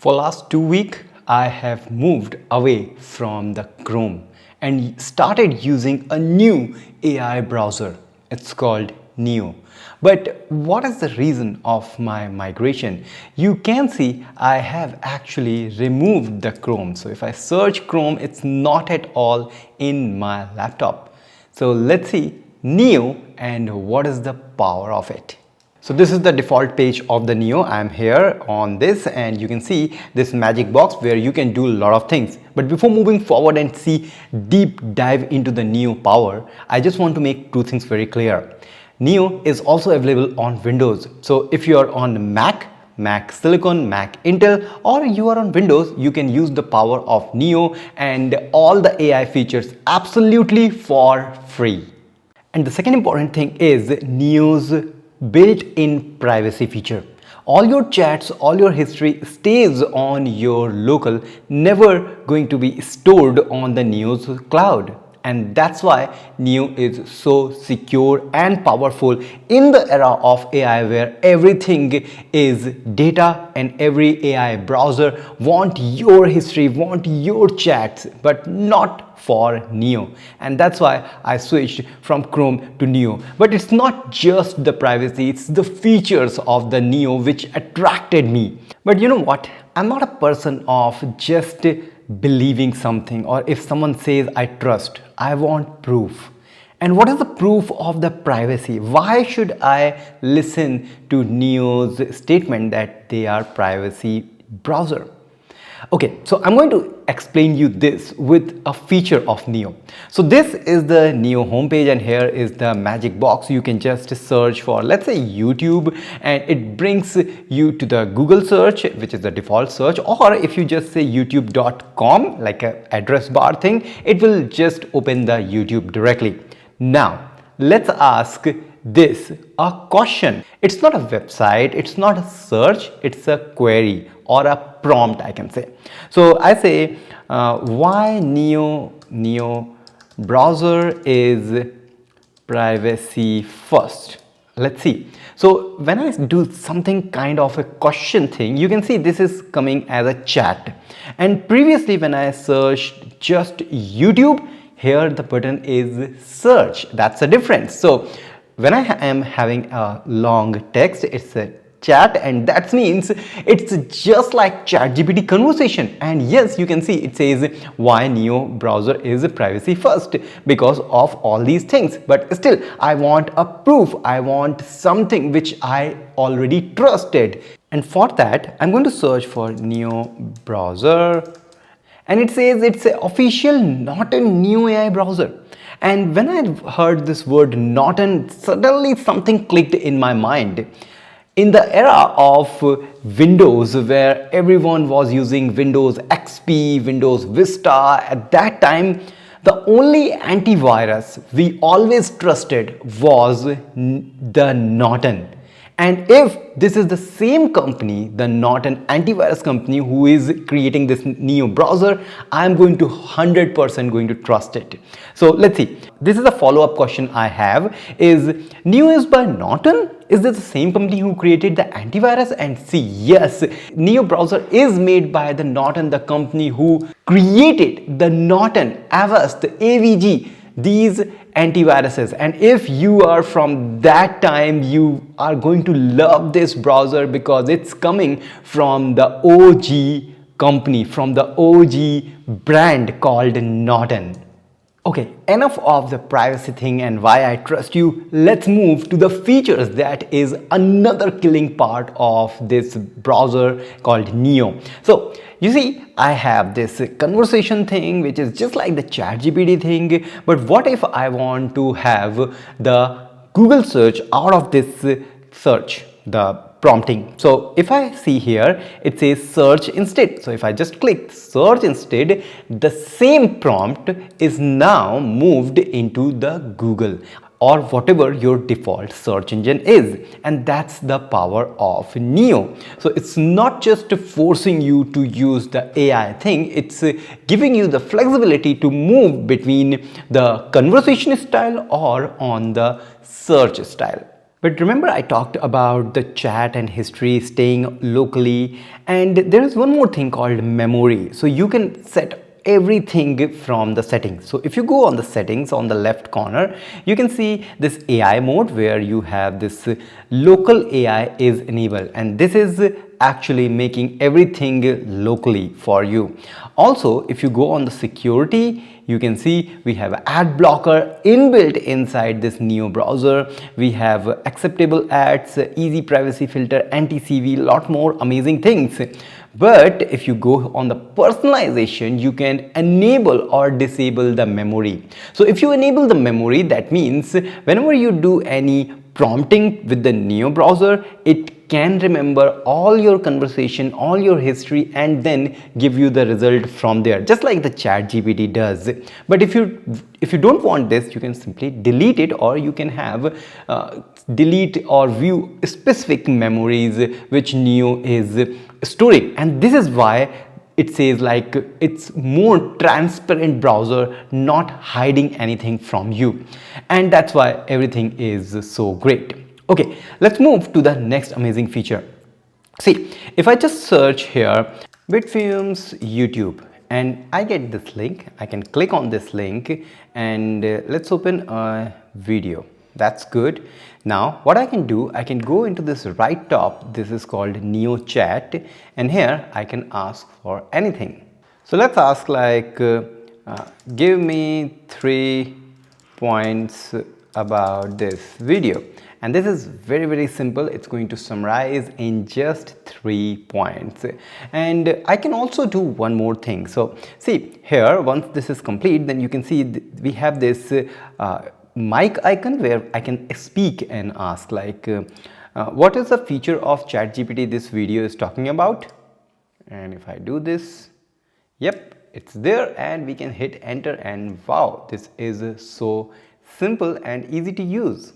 For last 2 weeks, I have moved away from the Chrome and started using a new AI browser. It's called Neo. But what is the reason of my migration? You can see I have actually removed the Chrome. So if I search Chrome, it's not at all in my laptop. So let's see Neo and what is the power of it. So this is the default page of the Neo. I'm here on this and you can see this magic box where you can do a lot of things. But before moving forward and see deep dive into the Neo power, I just want to make two things very clear. Neo is also available on Windows. So if you are on Mac Silicon, Mac Intel, or you are on Windows, you can use the power of Neo and all the AI features absolutely for free. And the second important thing is Neo's built-in privacy feature. All your chats, all your history stays on your local, never going to be stored on the Neo's cloud. And that's why Neo is so secure and powerful in the era of AI where everything is data and every AI browser want your history, want your chats, but not for Neo. And that's why I switched from Chrome to Neo. But it's not just the privacy, it's the features of the Neo which attracted me. But you know what? I'm not a person of just believing something, or if someone says I trust, I want proof. And what is the proof of the privacy? Why should I listen to Neo's statement that they are privacy browser? Okay, so I'm going to explain you this with a feature of Neo. So this is the Neo homepage and here is the magic box. You can just search for, let's say, YouTube, and it brings you to the Google search, which is the default search. Or if you just say youtube.com, like an address bar thing, it will just open the YouTube directly. Now, let's ask this a question. It's not a website, it's not a search, it's a query or a prompt, I can say. So I say why Neo browser is privacy first. Let's see. So when I do something kind of a question thing, you can see this is coming as a chat. And previously when I searched just YouTube, here the button is search. That's the difference. So when I am having a long text, it's a chat, and that means it's just like ChatGPT conversation. And yes, you can see it says why Neo browser is privacy first, because of all these things. But still, I want a proof. I want something which I already trusted. And for that, I'm going to search for Neo browser. And it says it's an official Norton Neo AI browser. And when I heard this word Norton, suddenly something clicked in my mind. In the era of Windows, where everyone was using Windows XP, Windows Vista, at that time, the only antivirus we always trusted was the Norton. And if this is the same company, the Norton antivirus company, who is creating this Neo browser, I'm going to 100% going to trust it. So let's see. This is a follow-up question I have. Is Neo is by Norton? Is this the same company who created the antivirus? And see, yes, Neo browser is made by the Norton, the company who created the Norton, Avast, AVG, these antiviruses. And if you are from that time, you are going to love this browser because it's coming from the OG company, from the OG brand called Norton. Okay, enough of the privacy thing and why I trust you. Let's move to the features that is another killing part of this browser called Neo. So you see, I have this conversation thing which is just like the ChatGPT thing. But what if I want to have the Google search out of this search, the prompting? So if I see here, it says search instead. So if I just click search instead, the same prompt is now moved into the Google or whatever your default search engine is. And that's the power of Neo. So it's not just forcing you to use the AI thing, it's giving you the flexibility to move between the conversation style or on the search style. But remember, I talked about the chat and history staying locally, and there is one more thing called memory. So you can set everything from the settings. So if you go on the settings on the left corner, you can see this AI mode where you have this local AI is enabled, and this is actually making everything locally for you. Also, if you go on the security, you can see we have ad blocker inbuilt inside this Neo browser. We have acceptable ads, easy privacy filter, anti-CV, lot more amazing things. But if you go on the personalization, you can enable or disable the memory. So if you enable the memory, that means whenever you do any prompting with the Neo browser, it can remember all your conversation, all your history, and then give you the result from there, just like the chat GPT does. But if you don't want this, you can simply delete it, or you can have delete or view specific memories which Neo is storing. And this is why it says like it's more transparent browser, not hiding anything from you, and that's why everything is so great. Okay, let's move to the next amazing feature. See, if I just search here Bitfumes YouTube and I get this link, I can click on this link and let's open a video. That's good. Now what I can do, I can go into this right top, this is called Neo Chat, and here I can ask for anything. So let's ask like give me 3 points about this video, and this is very simple. It's going to summarize in just 3 points. And I can also do one more thing. So see here, once this is complete, then you can see we have this mic icon where I can speak and ask like what is the feature of ChatGPT this video is talking about. And if I do this, yep, it's there, and we can hit enter, and wow, this is so simple and easy to use.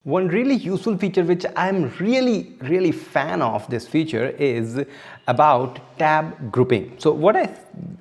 One really useful feature which I'm really fan of this feature is about tab grouping. So what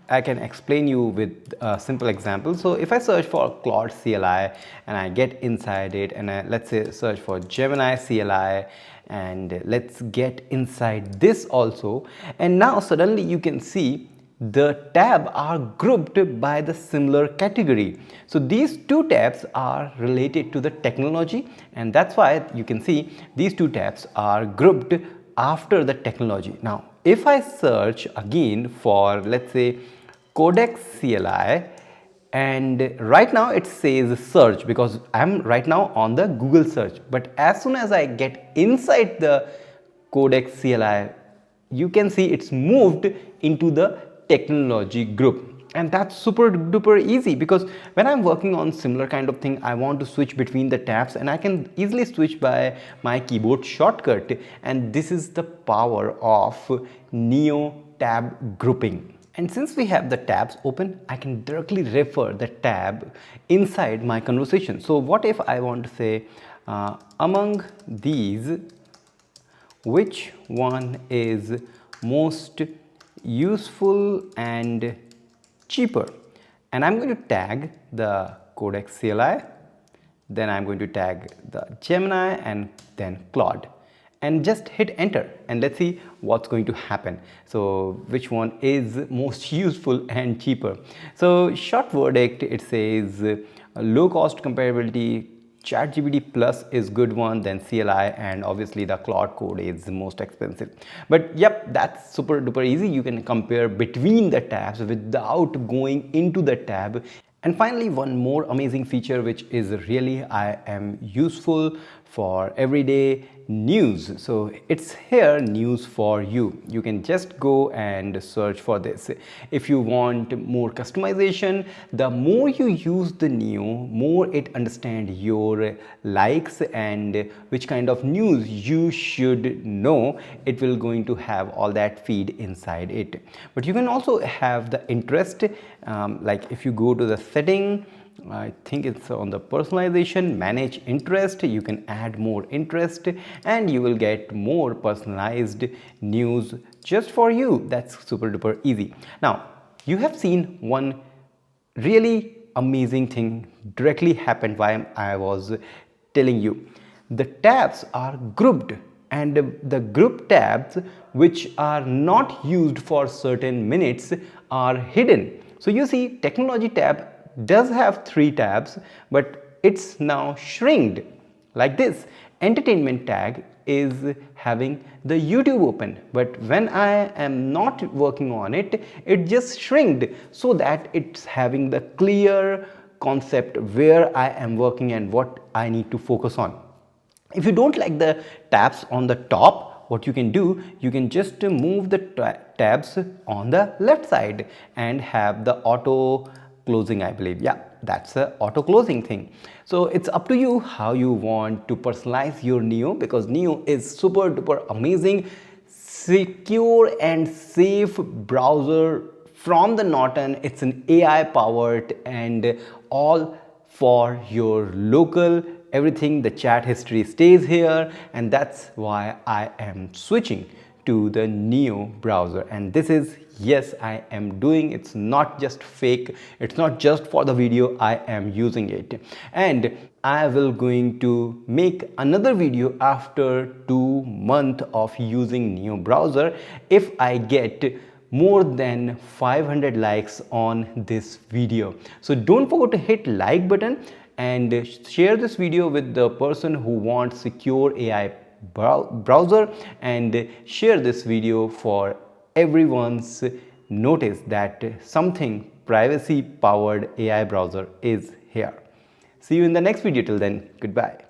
I can explain you with a simple example. So if I search for Claude CLI and I get inside it, and let's say search for Gemini CLI, and let's get inside this also, and now suddenly you can see the tabs are grouped by the similar category. So these two tabs are related to the technology, and that's why you can see these two tabs are grouped after the technology. Now if I search again for, let's say, Codex CLI, and right now it says search because I'm right now on the Google search, but as soon as I get inside the Codex CLI, you can see it's moved into the technology group. And that's super duper easy, because when I'm working on similar kind of thing, I want to switch between the tabs, and I can easily switch by my keyboard shortcut. And this is the power of Neo tab grouping. And since we have the tabs open, I can directly refer the tab inside my conversation. So what if I want to say among these, which one is most useful and cheaper? And I'm going to tag the Codex CLI, then I'm going to tag the Gemini, and then Claude, and just hit enter, and let's see what's going to happen. So which one is most useful and cheaper? So short verdict, it says low cost comparability, ChatGPT Plus is good one, then CLI, and obviously the Claude Code is the most expensive. But yep, that's super duper easy. You can compare between the tabs without going into the tab. And finally, one more amazing feature which is really I am useful for everyday news. So it's here, news for you. You can just go and search for this. If you want more customization, the more you use the Neo, more it understands your likes and which kind of news you should know. It will going to have all that feed inside it. But you can also have the interest, like if you go to the setting, I think it's on the personalization, manage interest, you can add more interest and you will get more personalized news just for you. That's super duper easy. Now you have seen one really amazing thing directly happened while I was telling you. the tabs are grouped, and the group tabs which are not used for certain minutes are hidden. So you see, technology tab does have 3 tabs, but it's now shrinked like this. Entertainment tag is having the YouTube open, but when I am not working on it, it just shrinked so that it's having the clear concept where I am working and what I need to focus on. If you don't like the tabs on the top, what you can do, you can just move the tabs on the left side and have the auto closing, I believe. Yeah, that's a auto closing thing. So it's up to you how you want to personalize your Neo, because Neo is super duper amazing, secure and safe browser from the Norton. It's an AI powered and all for your local everything. The chat history stays here, and that's why I am switching to the Neo browser. And this is, yes, I am doing, it's not just fake, it's not just for the video, I am using it. And I will going to make another video after 2 months of using Neo browser if I get more than 500 likes on this video. So don't forget to hit like button and share this video with the person who wants secure AI browser, and share this video for everyone's notice that something privacy powered AI browser is here. See you in the next video. Till then, goodbye.